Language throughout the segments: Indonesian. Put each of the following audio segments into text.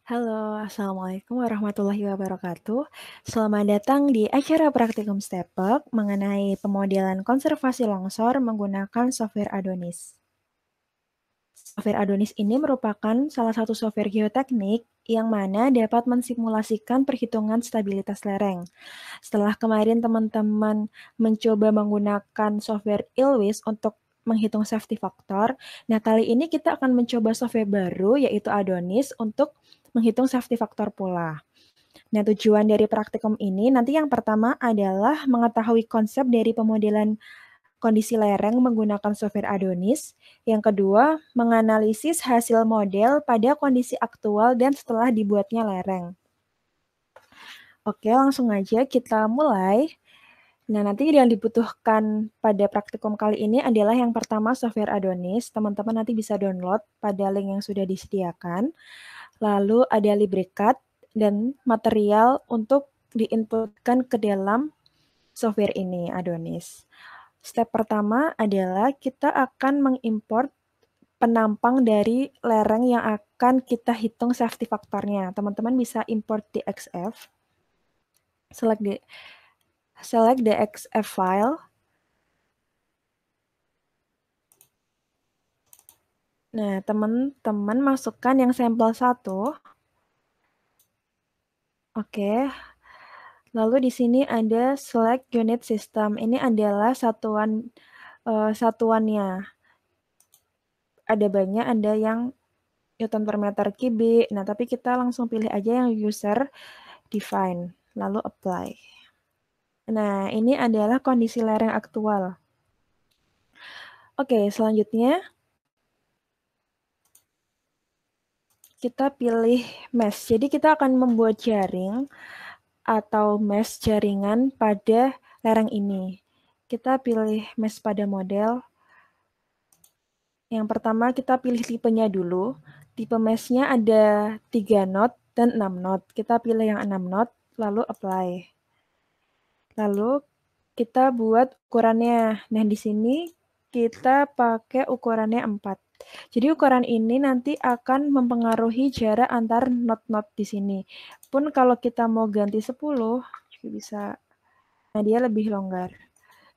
Halo, Assalamualaikum warahmatullahi wabarakatuh. Selamat datang di acara praktikum STEPEK mengenai pemodelan konservasi longsor menggunakan software Adonis. Software Adonis ini merupakan salah satu software geoteknik yang mana dapat mensimulasikan perhitungan stabilitas lereng. Setelah kemarin teman-teman mencoba menggunakan software ILWIS untuk menghitung safety factor, nah kali ini kita akan mencoba software baru yaitu Adonis untuk menghitung safety factor pula. Nah, tujuan dari praktikum ini nanti yang pertama adalah mengetahui konsep dari pemodelan kondisi lereng menggunakan software Adonis. Yang kedua, menganalisis hasil model pada kondisi aktual dan setelah dibuatnya lereng. Oke, langsung aja kita mulai. Nah, nanti yang dibutuhkan pada praktikum kali ini adalah yang pertama software Adonis. Teman-teman nanti bisa download pada link yang sudah disediakan. Lalu ada LibreCAD dan material untuk diinputkan ke dalam software ini, Adonis. Step pertama adalah kita akan mengimport penampang dari lereng yang akan kita hitung safety faktornya. Teman-teman bisa import di XF. Select the XF file. Nah, teman-teman masukkan yang sampel 1. Oke. Lalu di sini ada select unit system. Ini adalah satuannya. Ada banyak, ada yang Newton per meter kubik. Nah, tapi kita langsung pilih aja yang user define, lalu apply. Nah, ini adalah kondisi lereng aktual. Oke, selanjutnya kita pilih mesh. Jadi kita akan membuat jaring atau mesh jaringan pada lereng ini. Kita pilih mesh pada model. Yang pertama kita pilih tipenya dulu. Tipe meshnya ada 3 knot dan 6 knot. Kita pilih yang 6 knot, lalu apply. Lalu kita buat ukurannya. Nah, di sini kita pakai ukurannya 4. Jadi ukuran ini nanti akan mempengaruhi jarak antar knot-knot di sini. Pun kalau kita mau ganti 10, juga bisa. Nah, dia lebih longgar.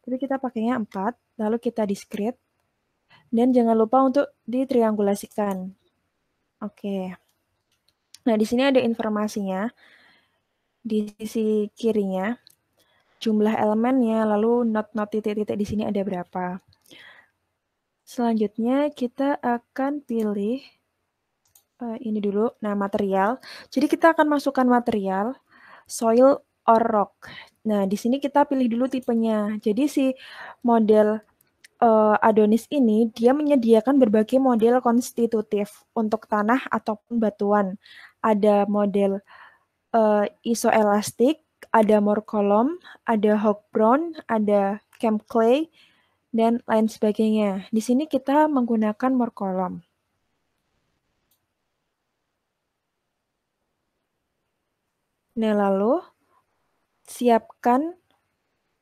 Tapi kita pakainya 4, lalu kita discrete. Dan jangan lupa untuk ditriangulasikan. Oke. Nah, di sini ada informasinya. Di sisi kirinya, jumlah elemennya, lalu not titik-titik di sini ada berapa. Selanjutnya kita akan pilih ini dulu. Nah, material. Jadi kita akan masukkan material soil or rock. Nah, di sini kita pilih dulu tipenya. Jadi si model Adonis ini dia menyediakan berbagai model konstitutif untuk tanah ataupun batuan. Ada model isoelastik, ada Morcolom, ada Hog Brown, ada Camp Clay, dan lain sebagainya. Di sini kita menggunakan Morcolom. Nah, lalu siapkan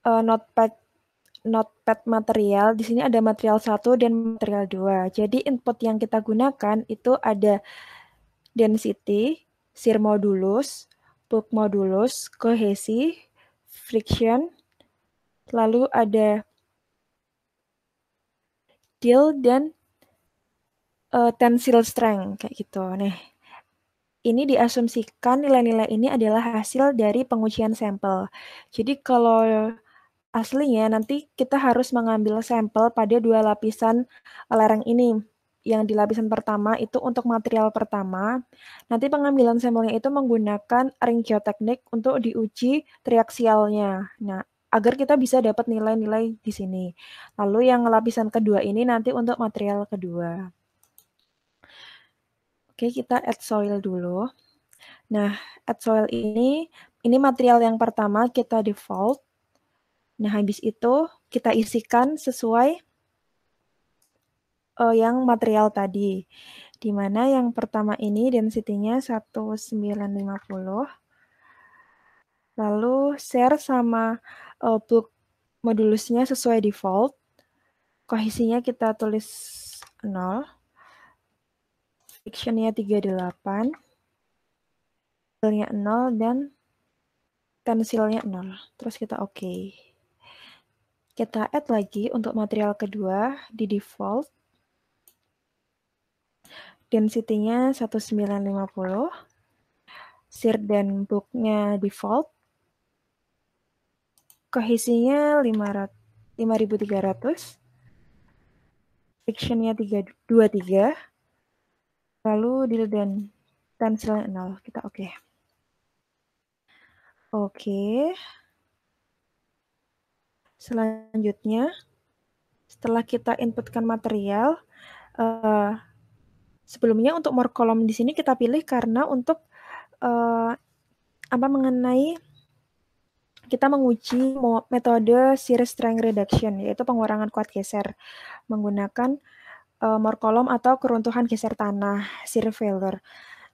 notepad material. Di sini ada material 1 dan material 2. Jadi input yang kita gunakan itu ada density, shear modulus, bulk modulus, kohesi, friction, lalu ada deal dan tensile strength kayak gitu. Nah, ini diasumsikan nilai-nilai ini adalah hasil dari pengujian sampel. Jadi kalau aslinya nanti kita harus mengambil sampel pada 2 lapisan lereng ini. Yang di lapisan pertama itu untuk material pertama. Nanti pengambilan sampelnya itu menggunakan ring geoteknik untuk diuji triaksialnya. Nah, agar kita bisa dapat nilai-nilai di sini. Lalu yang lapisan kedua ini nanti untuk material kedua. Oke, kita add soil dulu. Nah, add soil ini material yang pertama kita default. Nah, habis itu kita isikan sesuai yang material tadi. Di mana yang pertama ini density-nya 1950. Lalu share sama bulk modulusnya sesuai default. Kohesinya kita tulis 0. Friction-nya 38. Hasilnya 0 dan tensilnya 0. Terus kita oke. Kita add lagi untuk material kedua di default. Density-nya 1950. Shear dan bulk-nya default. Kohesinya 5300. Friction-nya 23. Lalu deal dan tensilnya 0. Kita oke. Oke. Selanjutnya, setelah kita inputkan material, sebelumnya untuk more column di sini kita pilih karena untuk mengenai kita menguji metode shear strength reduction, yaitu pengurangan kuat geser menggunakan more column atau keruntuhan geser tanah, shear failure.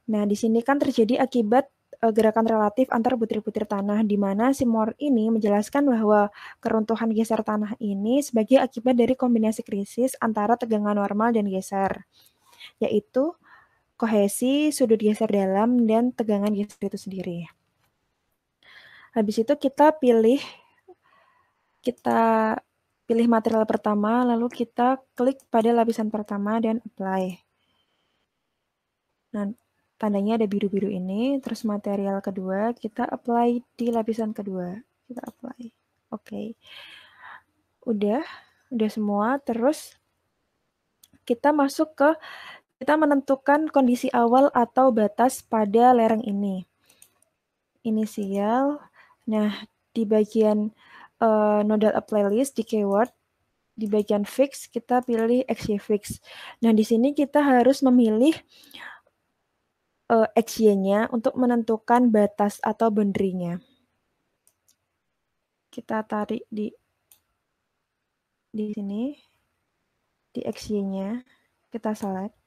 Nah, di sini kan terjadi akibat gerakan relatif antar butir-butir tanah, di mana si Moore ini menjelaskan bahwa keruntuhan geser tanah ini sebagai akibat dari kombinasi krisis antara tegangan normal dan geser, yaitu kohesi, sudut geser dalam, dan tegangan geser itu sendiri. Habis itu kita pilih material pertama, lalu kita klik pada lapisan pertama dan apply. Nah, tandanya ada biru-biru ini, terus material kedua kita apply di lapisan kedua. Kita apply. Oke. Udah semua. Terus kita menentukan kondisi awal atau batas pada lereng ini. Inisial. Nah, di bagian nodal apply list di keyword, di bagian fix kita pilih XY fix. Nah, di sini kita harus memilih XY-nya untuk menentukan batas atau boundary-nya. Kita tarik di sini, di XY-nya, kita select.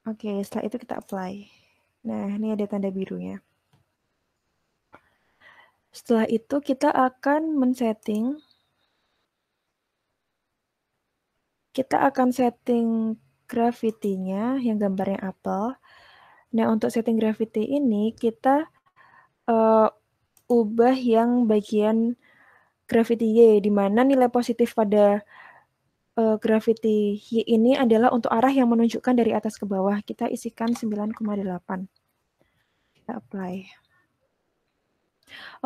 Oke, setelah itu kita apply. Nah, ini ada tanda birunya. Setelah itu kita akan setting gravity-nya yang gambarnya apel. Nah, untuk setting gravity ini kita ubah yang bagian gravity Y, di mana nilai positif pada gravity Y ini adalah untuk arah yang menunjukkan dari atas ke bawah. Kita isikan 9,8. Kita apply.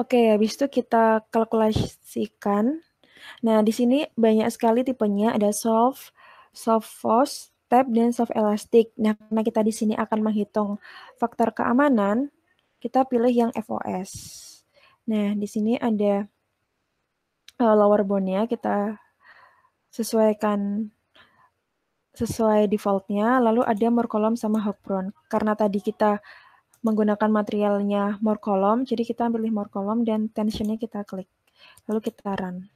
Oke, habis itu kita kalkulasikan. Nah, di sini banyak sekali tipenya, ada soft force, tap, dan soft elastic. Nah, karena kita di sini akan menghitung faktor keamanan, kita pilih yang FOS. Nah, di sini ada lower bound-nya, kita sesuaikan sesuai default-nya, lalu ada more column sama hog brown. Karena tadi kita menggunakan materialnya more column, jadi kita pilih more column dan tension-nya kita klik. Lalu kita run.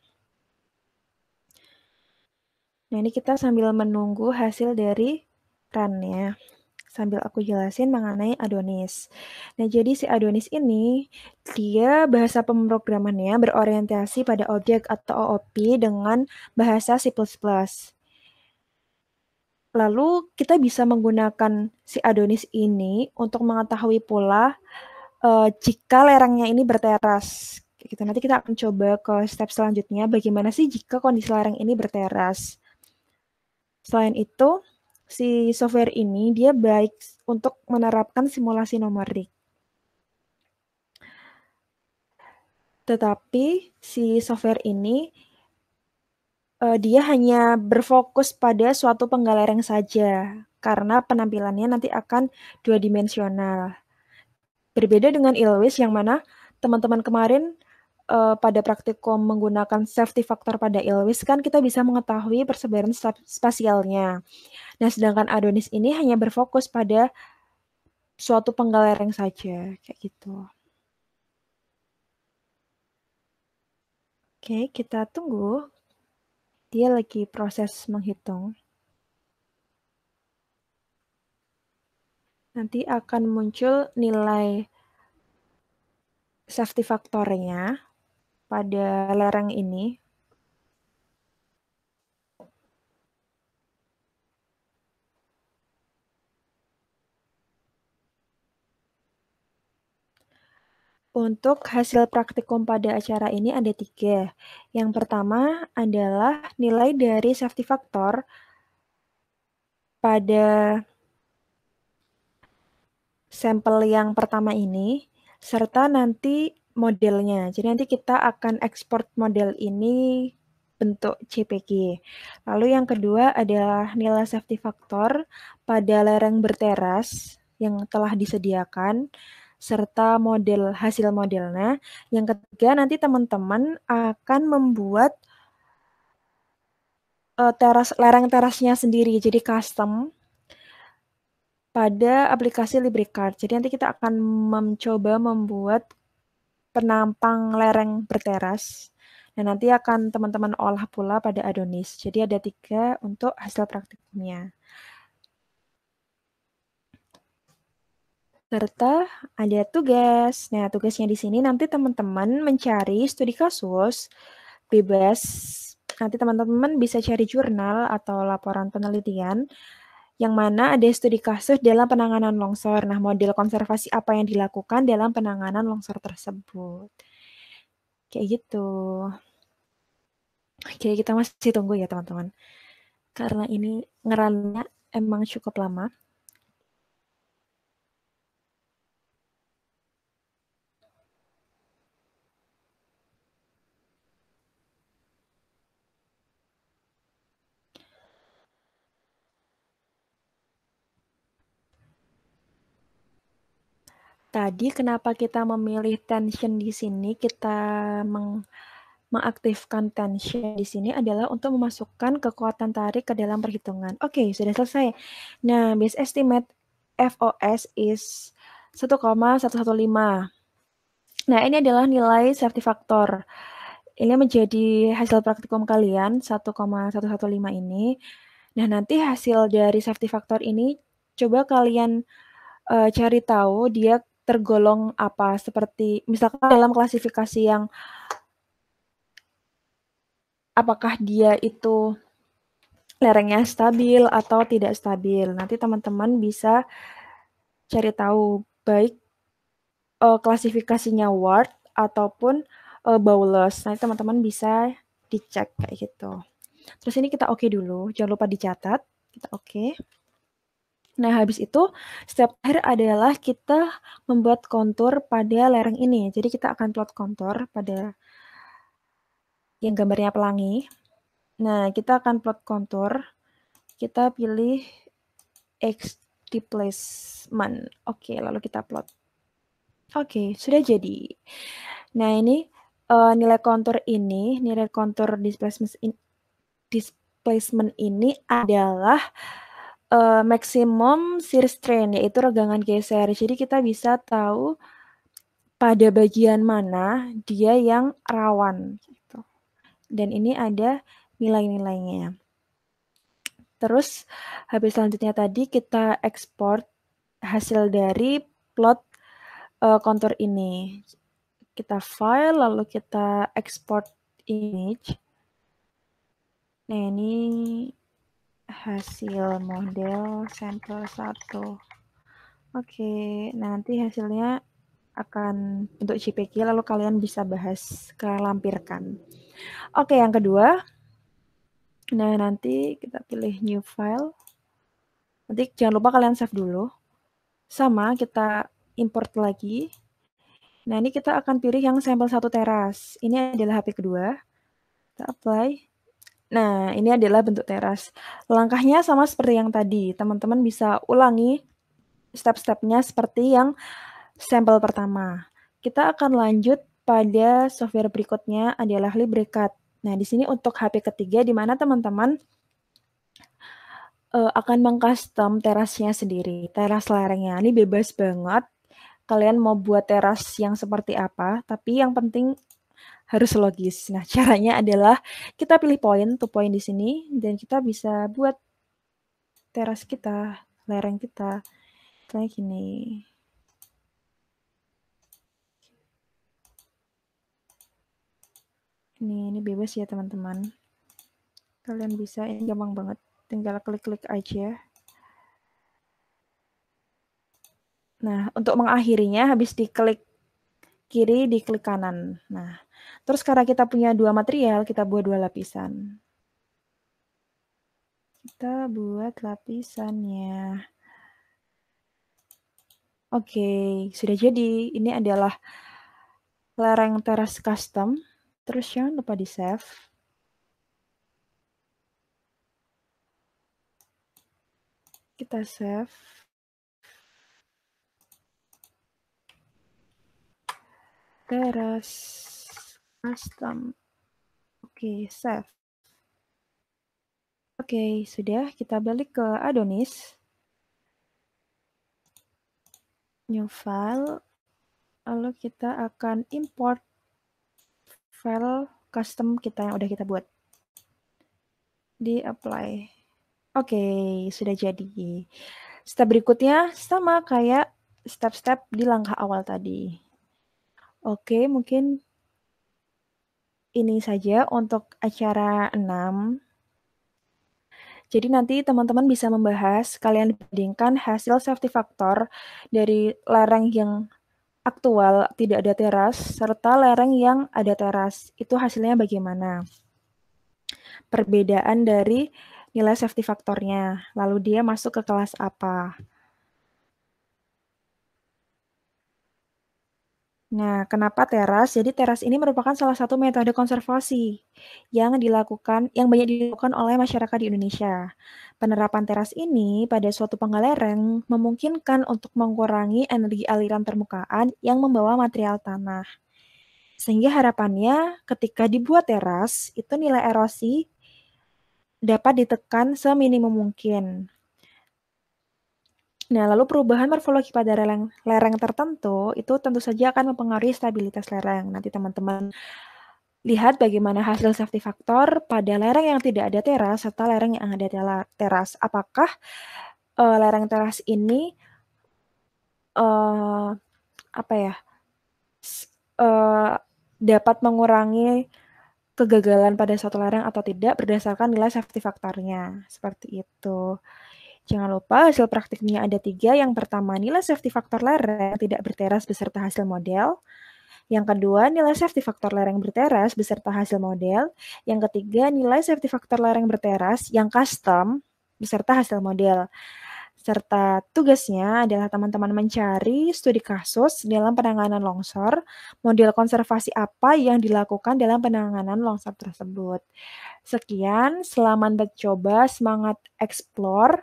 Nah, ini kita sambil menunggu hasil dari run-nya. Sambil aku jelasin mengenai Adonis. Nah, jadi si Adonis ini, dia bahasa pemrogramannya berorientasi pada objek atau OOP dengan bahasa C++. Lalu kita bisa menggunakan si Adonis ini untuk mengetahui pula jika lerengnya ini berteras. Gitu. Nanti kita akan coba ke step selanjutnya, bagaimana sih jika kondisi lereng ini berteras. Selain itu, si software ini dia baik untuk menerapkan simulasi numerik. Tetapi si software ini dia hanya berfokus pada suatu penggal lereng saja, karena penampilannya nanti akan dua dimensional. Berbeda dengan ILWIS yang mana teman-teman kemarin pada praktikum menggunakan safety factor pada ILWIS kan kita bisa mengetahui persebaran spasialnya. Nah, sedangkan Adonis ini hanya berfokus pada suatu penggal lereng saja, kayak gitu. Oke, kita tunggu. Dia lagi proses menghitung. Nanti akan muncul nilai safety factor-nya pada lereng ini. Untuk hasil praktikum pada acara ini ada 3. Yang pertama adalah nilai dari safety factor pada sampel yang pertama ini, serta nanti modelnya. Jadi nanti kita akan ekspor model ini bentuk JPG. Lalu yang kedua adalah nilai safety factor pada lereng berteras yang telah disediakan, serta model hasil modelnya. Yang ketiga nanti teman-teman akan membuat lereng terasnya sendiri, jadi custom pada aplikasi LibreCard. Jadi nanti kita akan mencoba membuat penampang lereng berteras. Dan nanti akan teman-teman olah pula pada Adonis. Jadi ada 3 untuk hasil praktikumnya. Serta ada tugas. Nah, tugasnya di sini nanti teman-teman mencari studi kasus bebas. Nanti teman-teman bisa cari jurnal atau laporan penelitian yang mana ada studi kasus dalam penanganan longsor. Nah, model konservasi apa yang dilakukan dalam penanganan longsor tersebut. Kayak gitu. Oke, kita masih tunggu ya teman-teman. Karena ini ngerannya emang cukup lama. Tadi kenapa kita memilih tension di sini, kita mengaktifkan tension di sini adalah untuk memasukkan kekuatan tarik ke dalam perhitungan. Oke, sudah selesai. Nah, base estimate FOS is 1,115. Nah, ini adalah nilai safety factor. Ini menjadi hasil praktikum kalian 1,115 ini. Nah, nanti hasil dari safety factor ini coba kalian cari tahu dia tergolong apa, seperti misalkan dalam klasifikasi yang apakah dia itu lerengnya stabil atau tidak stabil. Nanti teman-teman bisa cari tahu baik klasifikasinya Ward ataupun Bowles. Nanti teman-teman bisa dicek kayak gitu. Terus ini kita oke dulu, jangan lupa dicatat. Kita oke. Nah, habis itu step terakhir adalah kita membuat kontur pada lereng ini. Jadi kita akan plot kontur pada yang gambarnya pelangi. Nah, kita akan plot kontur. Kita pilih X displacement. Oke, lalu kita plot. Oke, sudah jadi. Nah, ini nilai kontur displacement ini adalah maximum shear strain, yaitu regangan geser. Jadi kita bisa tahu pada bagian mana dia yang rawan. Gitu. Dan ini ada nilai-nilainya. Terus habis selanjutnya tadi kita ekspor hasil dari plot kontur ini. Kita file, lalu kita export image. Nah, ini hasil model sampel 1. Oke, nah nanti hasilnya akan bentuk JPG, lalu kalian bisa bahas, kalian lampirkan. Oke, yang kedua, nah nanti kita pilih new file. Nanti jangan lupa kalian save dulu. Sama, kita import lagi. Nah, ini kita akan pilih yang sampel 1 teras. Ini adalah HP kedua. Kita apply. Nah, ini adalah bentuk teras. Langkahnya sama seperti yang tadi. Teman-teman bisa ulangi step-stepnya seperti yang sampel pertama. Kita akan lanjut pada software berikutnya adalah LibreCAD. Nah, di sini untuk HP ketiga di mana teman-teman akan mengcustom terasnya sendiri, teras lerengnya. Ini bebas banget. Kalian mau buat teras yang seperti apa, tapi yang penting harus logis. Nah, caranya adalah kita pilih point to point di sini dan kita bisa buat teras kita, lereng kita kayak gini. Ini bebas ya teman-teman. Kalian bisa, ini gampang banget. Tinggal klik-klik aja. Nah, untuk mengakhirinya habis diklik kiri di klik kanan. Nah, terus karena kita punya 2 material, kita buat 2 lapisan. Kita buat lapisannya. Oke, sudah jadi. Ini adalah lereng teras custom. Terus jangan lupa di-save. Kita save. Teras custom. Oke, save. Oke, sudah. Kita balik ke Adonis. New file. Lalu kita akan import file custom kita yang udah kita buat. Di apply. Oke, sudah jadi. Step berikutnya sama kayak step-step di langkah awal tadi. Oke, mungkin ini saja untuk acara 6. Jadi nanti teman-teman bisa membahas, kalian bandingkan hasil safety factor dari lereng yang aktual tidak ada teras, serta lereng yang ada teras. Itu hasilnya bagaimana? Perbedaan dari nilai safety factornya, lalu dia masuk ke kelas apa. Nah, kenapa teras? Jadi teras ini merupakan salah satu metode konservasi yang banyak dilakukan oleh masyarakat di Indonesia. Penerapan teras ini pada suatu pangkal lereng memungkinkan untuk mengurangi energi aliran permukaan yang membawa material tanah. Sehingga harapannya ketika dibuat teras, itu nilai erosi dapat ditekan seminimum mungkin. Nah, lalu perubahan morfologi pada lereng tertentu itu tentu saja akan mempengaruhi stabilitas lereng. Nanti teman-teman lihat bagaimana hasil safety factor pada lereng yang tidak ada teras serta lereng yang ada teras. Apakah lereng teras ini apa ya dapat mengurangi kegagalan pada suatu lereng atau tidak berdasarkan nilai safety factornya. Seperti itu. Jangan lupa hasil praktiknya ada 3. Yang pertama, nilai safety factor lereng tidak berteras beserta hasil model. Yang kedua, nilai safety factor lereng berteras beserta hasil model. Yang ketiga, nilai safety factor lereng berteras yang custom beserta hasil model. Serta tugasnya adalah teman-teman mencari studi kasus dalam penanganan longsor, model konservasi apa yang dilakukan dalam penanganan longsor tersebut. Sekian, selamat mencoba, semangat explore.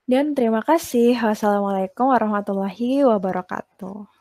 Dan terima kasih. Wassalamualaikum warahmatullahi wabarakatuh.